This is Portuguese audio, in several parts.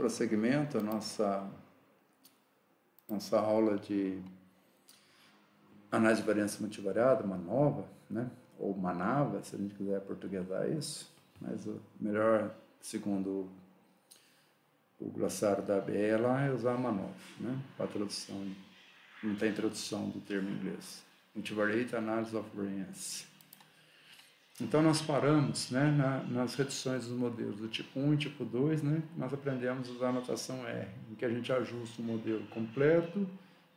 prosseguimento à nossa aula de análise de variância multivariada, uma nova, né? Ou manava, se a gente quiser portuguesar isso, mas o melhor, segundo o glossário da ABE lá, é usar manova, né? Para a tradução, não tem tradução do termo em inglês. Multivariate Analysis of Variance. Então, nós paramos, né, nas reduções dos modelos do tipo 1 e tipo 2, né, nós aprendemos a usar a notação R, em que a gente ajusta o modelo completo,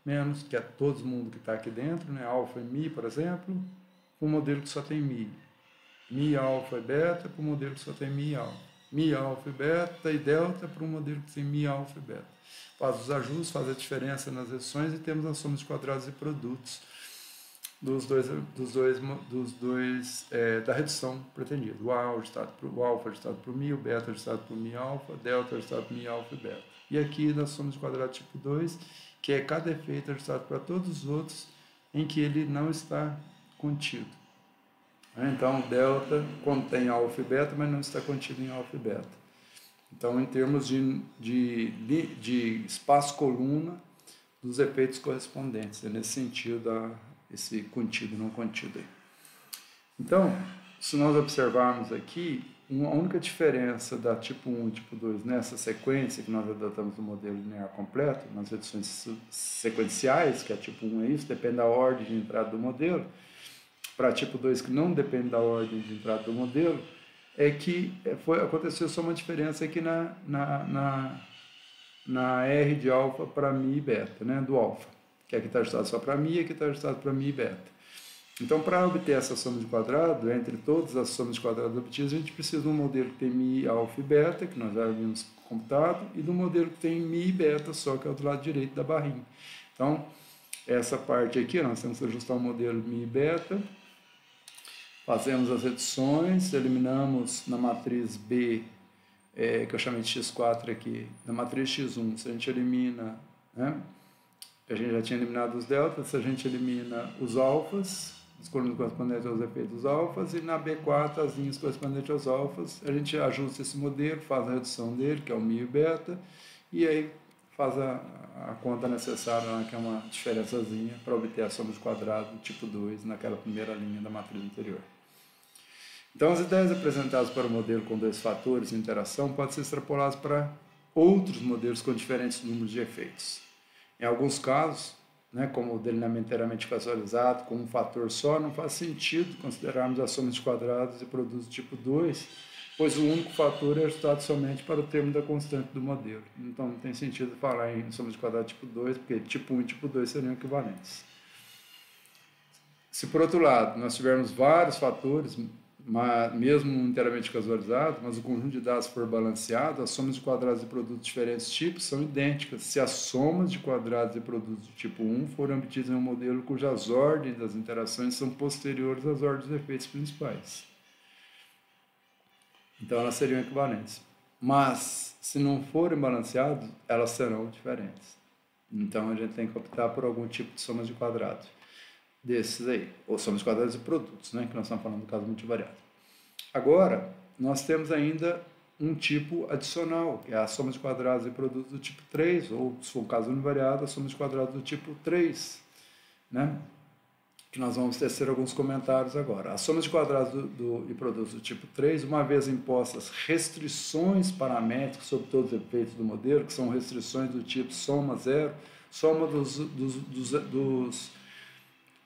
menos, que é todo mundo que está aqui dentro, né, alfa e mi, por exemplo, para um modelo que só tem mi. Mi, alfa e beta para um modelo que só tem mi e alfa. Mi, alfa e beta e delta para um modelo que tem mi, alfa e beta. Faz os ajustes, faz a diferença nas reduções e temos as somas de quadrados e produtos da redução pretendida. O alfa ajustado para o mi, o beta ajustado para o mi alfa, delta ajustado para o mi alfa e beta. E aqui nós somos de quadrado tipo 2, que é cada efeito ajustado para todos os outros em que ele não está contido. Então, delta contém alfa e beta, mas não está contido em alfa e beta. Então, em termos de espaço-coluna dos efeitos correspondentes, é nesse sentido esse contido, não contido aí. Então, se nós observarmos aqui, a única diferença da tipo 1 e tipo 2 nessa sequência que nós adotamos no modelo linear completo, nas reduções sequenciais, que é tipo 1 é isso, depende da ordem de entrada do modelo, para tipo 2 que não depende da ordem de entrada do modelo, é que aconteceu só uma diferença aqui na R de alfa para mi e beta, né, do alfa, que aqui está ajustado só para mi e aqui está ajustado para mi e beta. Então, para obter essa soma de quadrado, entre todas as somas de quadrado obtidas, a gente precisa de um modelo que tem mi, alfa e beta, que nós já havíamos computado, e de um modelo que tem mi e beta só, que é o do lado direito da barrinha. Então, essa parte aqui, nós temos que ajustar o modelo mi e beta, fazemos as reduções, eliminamos na matriz B, que eu chamei de x4 aqui, na matriz x1, se a gente elimina, né, a gente já tinha eliminado os deltas, se a gente elimina os alfas, os colunas correspondentes aos efeitos dos alfas, e na B4 as linhas correspondentes aos alfas, a gente ajusta esse modelo, faz a redução dele, que é o mi e beta, e aí faz a conta necessária, lá, que é uma diferençazinha, para obter a soma de quadrado tipo 2 naquela primeira linha da matriz anterior. Então, as ideias apresentadas para o modelo com dois fatores de interação podem ser extrapoladas para outros modelos com diferentes números de efeitos. Em alguns casos, né, como o delineamento inteiramente casualizado, com um fator só, não faz sentido considerarmos a soma de quadrados e produtos tipo 2, pois o único fator é ajustado somente para o termo da constante do modelo. Então, não tem sentido falar em soma de quadrado tipo 2, porque tipo 1 e tipo 2 seriam equivalentes. Se, por outro lado, nós tivermos vários fatores, mesmo inteiramente casualizado, mas o conjunto de dados for balanceado, as somas de quadrados de produtos de diferentes tipos são idênticas se as somas de quadrados de produtos do tipo 1 forem obtidas em um modelo cujas ordens das interações são posteriores às ordens dos efeitos principais. Então, elas seriam equivalentes. Mas, se não forem balanceadas, elas serão diferentes. Então, a gente tem que optar por algum tipo de somas de quadrados desses aí, ou somas de quadrados de produtos, né, que nós estamos falando do caso multivariado. Agora, nós temos ainda um tipo adicional, que é a soma de quadrados de produtos do tipo 3, ou, se for um caso univariado, a soma de quadrados do tipo 3, né, que nós vamos tecer alguns comentários agora. A soma de quadrados de produtos do tipo 3, uma vez impostas restrições paramétricas sobre todos os efeitos do modelo, que são restrições do tipo soma zero, soma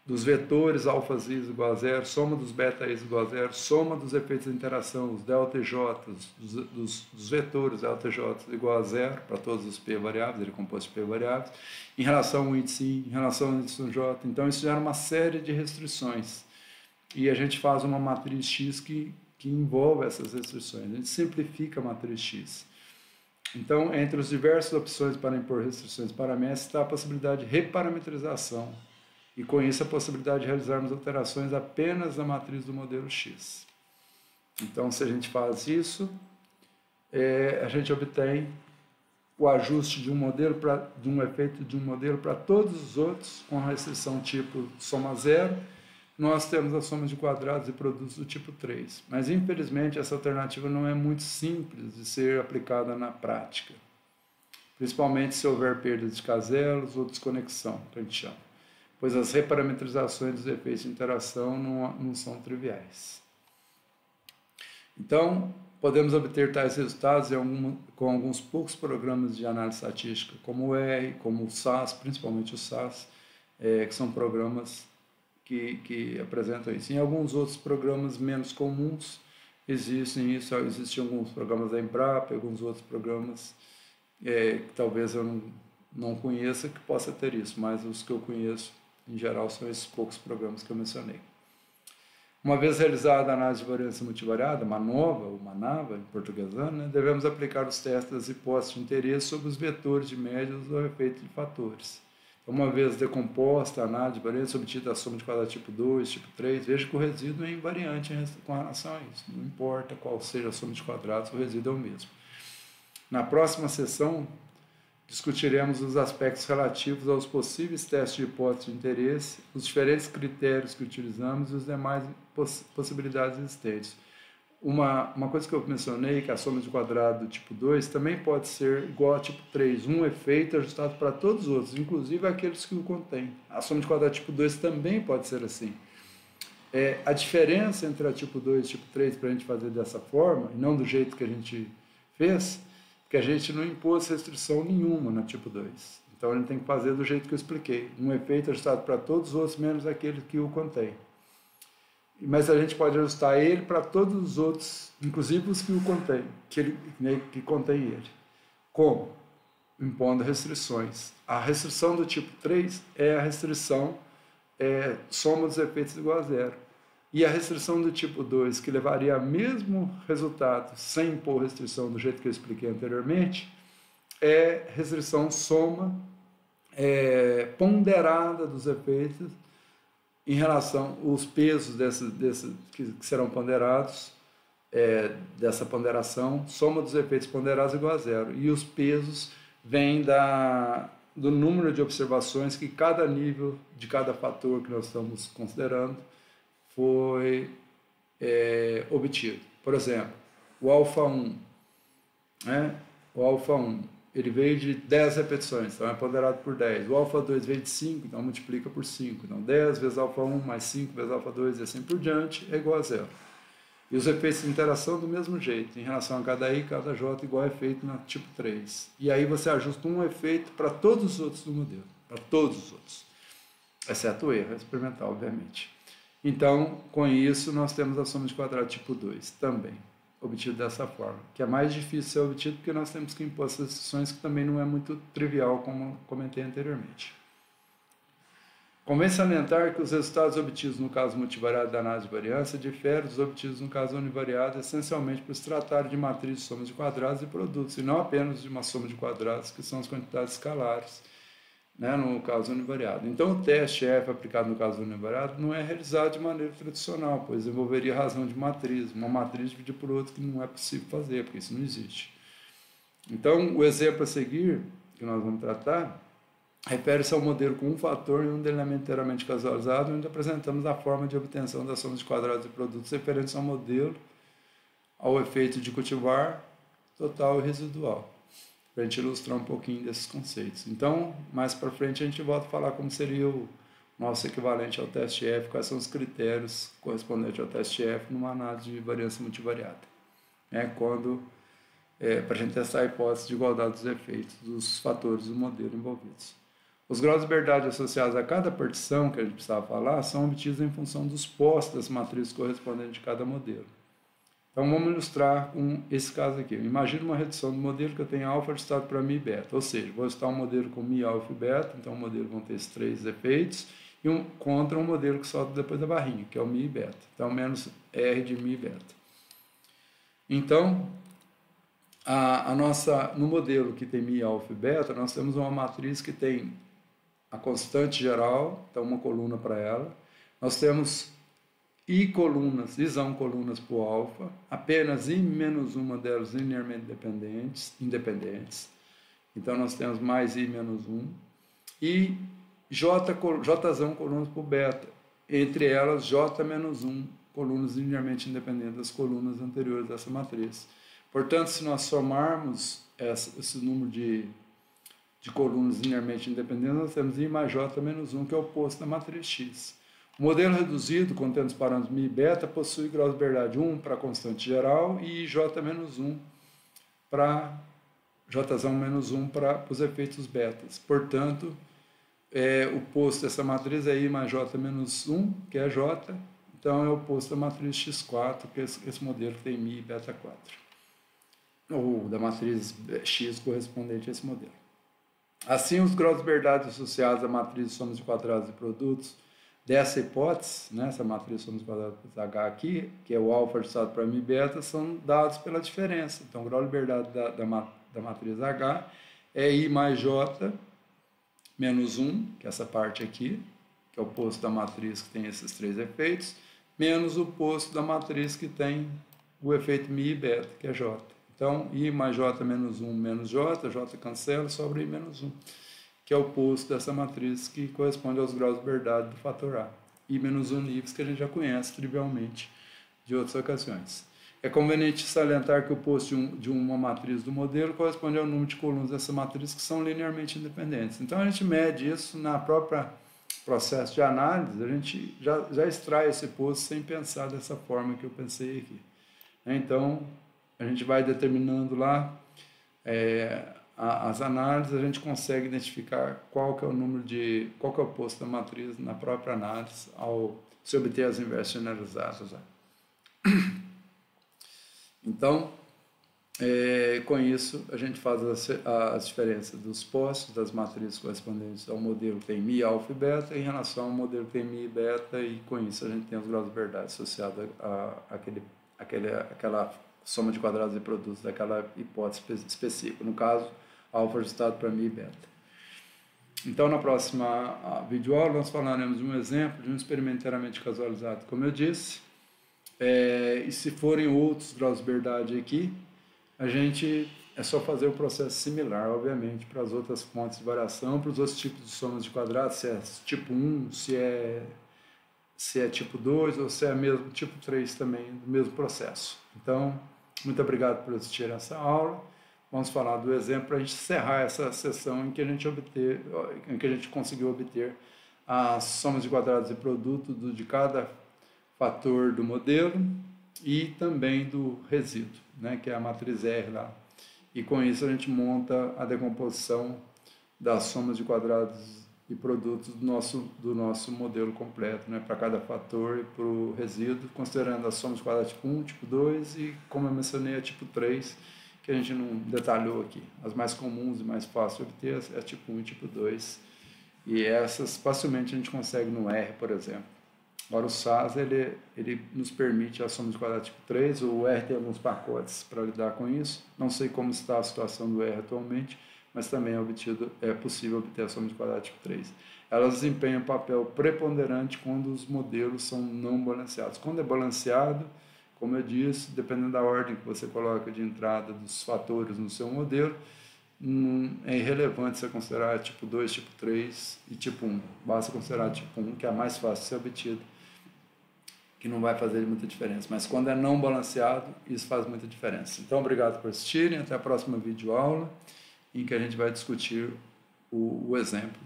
dos vetores alfas i igual a zero, soma dos beta i igual a zero, soma dos efeitos de interação, os delta j, dos vetores delta j igual a zero, para todos os p variáveis, ele é composto de p variáveis, em relação ao índice i, em relação ao índice j. Então, isso gera uma série de restrições. E a gente faz uma matriz x que envolve essas restrições. A gente simplifica a matriz x. Então, entre as diversas opções para impor restrições paramétricas, está a possibilidade de reparametrização. E com isso a possibilidade de realizarmos alterações apenas na matriz do modelo X. Então, se a gente faz isso, a gente obtém o ajuste de um modelo de um efeito de um modelo para todos os outros, com a restrição tipo soma zero. Nós temos a soma de quadrados e produtos do tipo 3. Mas, infelizmente, essa alternativa não é muito simples de ser aplicada na prática. principalmente se houver perda de caselos ou desconexão, que a gente chama, pois as reparametrizações dos efeitos de interação não são triviais. Então, podemos obter tais resultados com alguns poucos programas de análise estatística, como o R, como o SAS, principalmente o SAS, que são programas que apresentam isso. Em alguns outros programas menos comuns existem alguns programas da Embrapa, alguns outros programas que talvez eu não conheça que possa ter isso, mas os que eu conheço, em geral, são esses poucos programas que eu mencionei. Uma vez realizada a análise de variância multivariada, MANOVA, ou MANAVA, em portuguesano, né, devemos aplicar os testes das hipóteses de interesse sobre os vetores de médias ou efeito de fatores. Uma vez decomposta a análise de variância obtida a soma de quadrado tipo 2, tipo 3, veja que o resíduo é invariante com relação a isso. Não importa qual seja a soma de quadrados, o resíduo é o mesmo. Na próxima sessão, discutiremos os aspectos relativos aos possíveis testes de hipótese de interesse, os diferentes critérios que utilizamos e as demais possibilidades existentes. Uma coisa que eu mencionei, que a soma de quadrado do tipo 2 também pode ser igual a tipo 3, um efeito ajustado para todos os outros, inclusive aqueles que o contêm. A soma de quadrado tipo 2 também pode ser assim. A diferença entre a tipo 2 e tipo 3 para a gente fazer dessa forma, e não do jeito que a gente fez, que a gente não impôs restrição nenhuma na tipo 2. Então a gente tem que fazer do jeito que eu expliquei, um efeito ajustado para todos os outros, menos aquele que o contém. Mas a gente pode ajustar ele para todos os outros, inclusive os que o contém, que contém ele. Como? Impondo restrições. A restrição do tipo 3 é a restrição soma dos efeitos igual a zero. E a restrição do tipo 2, que levaria ao mesmo resultado sem impor restrição do jeito que eu expliquei anteriormente, é restrição soma ponderada dos efeitos em relação aos pesos que serão ponderados, dessa ponderação, soma dos efeitos ponderados igual a zero. E os pesos vêm do número de observações que cada nível de cada fator que nós estamos considerando foi obtido. Por exemplo, o alfa 1, o alfa 1 ele veio de 10 repetições, então é ponderado por 10. O alfa 2 veio de 5, então multiplica por 5. Então 10 vezes alfa 1 mais 5 vezes alfa 2 e assim por diante é igual a zero. E os efeitos de interação do mesmo jeito, em relação a cada I, cada J igual a efeito na tipo 3. E aí você ajusta um efeito para todos os outros do modelo, para todos os outros, exceto o erro experimental, obviamente. Então, com isso, nós temos a soma de quadrado tipo 2 também, obtido dessa forma, que é mais difícil ser obtido porque nós temos que impor essas restrições, que também não é muito trivial, como comentei anteriormente. Convém salientar que os resultados obtidos no caso multivariado da análise de variância diferem dos obtidos no caso univariado, essencialmente por se tratar de matriz de somas de quadrados e produtos, e não apenas de uma soma de quadrados, que são as quantidades escalares, no caso univariado. Então, o teste F aplicado no caso univariado não é realizado de maneira tradicional, pois envolveria razão de matriz, uma matriz dividida por outra, que não é possível fazer, porque isso não existe. Então, o exemplo a seguir, que nós vamos tratar, refere-se ao modelo com um fator e um delineamento inteiramente casualizado, onde apresentamos a forma de obtenção das somas de quadrados e produtos referentes ao modelo, ao efeito de cultivar, total e residual, para a gente ilustrar um pouquinho desses conceitos. Então, mais para frente, a gente volta a falar como seria o nosso equivalente ao teste F, quais são os critérios correspondentes ao teste F numa análise de variância multivariada. Para a gente testar a hipótese de igualdade dos efeitos dos fatores do modelo envolvidos. Os graus de liberdade associados a cada partição que a gente precisava falar são obtidos em função dos postos das matrizes correspondentes de cada modelo. Então, vamos ilustrar com esse caso aqui. Imagina uma redução do modelo que eu tenho alfa ajustado para mi e beta, ou seja, vou ajustar um modelo com mi, alfa e beta, então o modelo vão ter esses três efeitos, e contra um modelo que solta depois da barrinha, que é o mi e beta, então menos R de mi e beta. Então, no modelo que tem mi, alfa e beta, nós temos uma matriz que tem a constante geral, então uma coluna para ela, nós temos I isão colunas para o alfa, apenas I menos uma delas linearmente independentes, então nós temos mais I menos 1, e Jzão colunas para o beta, entre elas J menos 1 colunas linearmente independentes das colunas anteriores dessa matriz. Portanto, se nós somarmos esse número de de colunas linearmente independentes, nós temos I mais J menos 1, que é o oposto da matriz X. O modelo reduzido, contendo os parâmetros μ e beta, possui grau de liberdade 1 para constante geral e J menos 1 para J menos 1 para os efeitos betas. Portanto, o oposto dessa matriz é I mais J menos 1, que é J. Então, é o oposto da matriz X4, que é esse modelo que tem μ e beta 4. Ou da matriz X correspondente a esse modelo. Assim, os graus de liberdade associados à matriz de somas de quadrados e produtos dessa hipótese, né, essa matriz de somas de quadrados H aqui, que é o alfa ajustado para μ e beta, são dados pela diferença. Então, o grau de liberdade da matriz H é I mais J menos 1, que é essa parte aqui, que é o oposto da matriz que tem esses três efeitos, menos o oposto da matriz que tem o efeito μ e beta, que é J. Então, I mais J menos 1 menos J, J cancela, sobra I menos 1, que é o oposto dessa matriz que corresponde aos graus de liberdade do fator A. I menos 1 níveis que a gente já conhece trivialmente de outras ocasiões. É conveniente salientar que o oposto de uma matriz do modelo corresponde ao número de colunas dessa matriz que são linearmente independentes. Então, a gente mede isso na própria processo de análise, a gente já extrai esse posto sem pensar dessa forma que eu pensei aqui. Então, a gente vai determinando lá as análises, a gente consegue identificar qual que é o posto da matriz na própria análise ao se obter as inversas generalizadas. Então, com isso, a gente faz as diferenças dos postos das matrizes correspondentes ao modelo que tem μ, alfa e beta em relação ao modelo que tem μ e beta, e com isso a gente tem os graus de liberdade associados àquela soma de quadrados e produtos daquela hipótese específica. No caso, alfa ajustado para μ e beta. Então, na próxima videoaula, nós falaremos de um exemplo de um experimento inteiramente casualizado, como eu disse. E se forem outros graus de liberdade aqui, a gente é só fazer o processo similar, obviamente, para as outras fontes de variação, para os outros tipos de somas de quadrados, se é tipo 1, se é tipo 2 ou se é mesmo tipo 3 também, do mesmo processo. Então, muito obrigado por assistir essa aula. Vamos falar do exemplo para a gente encerrar essa sessão em que a gente conseguiu obter as somas de quadrados e produtos de cada fator do modelo e também do resíduo, né, que é a matriz R lá. E com isso a gente monta a decomposição das somas de quadrados e produtos do nosso modelo completo, né, para cada fator e para o resíduo, considerando as somas de quadrados tipo 1, tipo 2 e, como eu mencionei, a tipo 3, que a gente não detalhou aqui. As mais comuns e mais fáceis de obter é tipo 1 e tipo 2, e essas facilmente a gente consegue no R, por exemplo. Agora o SAS, ele nos permite a soma de quadrados tipo 3, o R tem alguns pacotes para lidar com isso. Não sei como está a situação do R atualmente, mas também é possível obter a soma de quadrados tipo 3. Elas desempenham um papel preponderante quando os modelos são não balanceados. Quando é balanceado, como eu disse, dependendo da ordem que você coloca de entrada dos fatores no seu modelo, é irrelevante você considerar tipo 2, tipo 3 e tipo 1. Basta considerar tipo 1, que é a mais fácil de ser obtido, que não vai fazer muita diferença. Mas quando é não balanceado, isso faz muita diferença. Então, obrigado por assistirem. Até a próxima videoaula, em que a gente vai discutir o exemplo,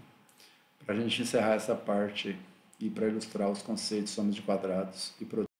para a gente encerrar essa parte e para ilustrar os conceitos de somas de quadrados e produtos.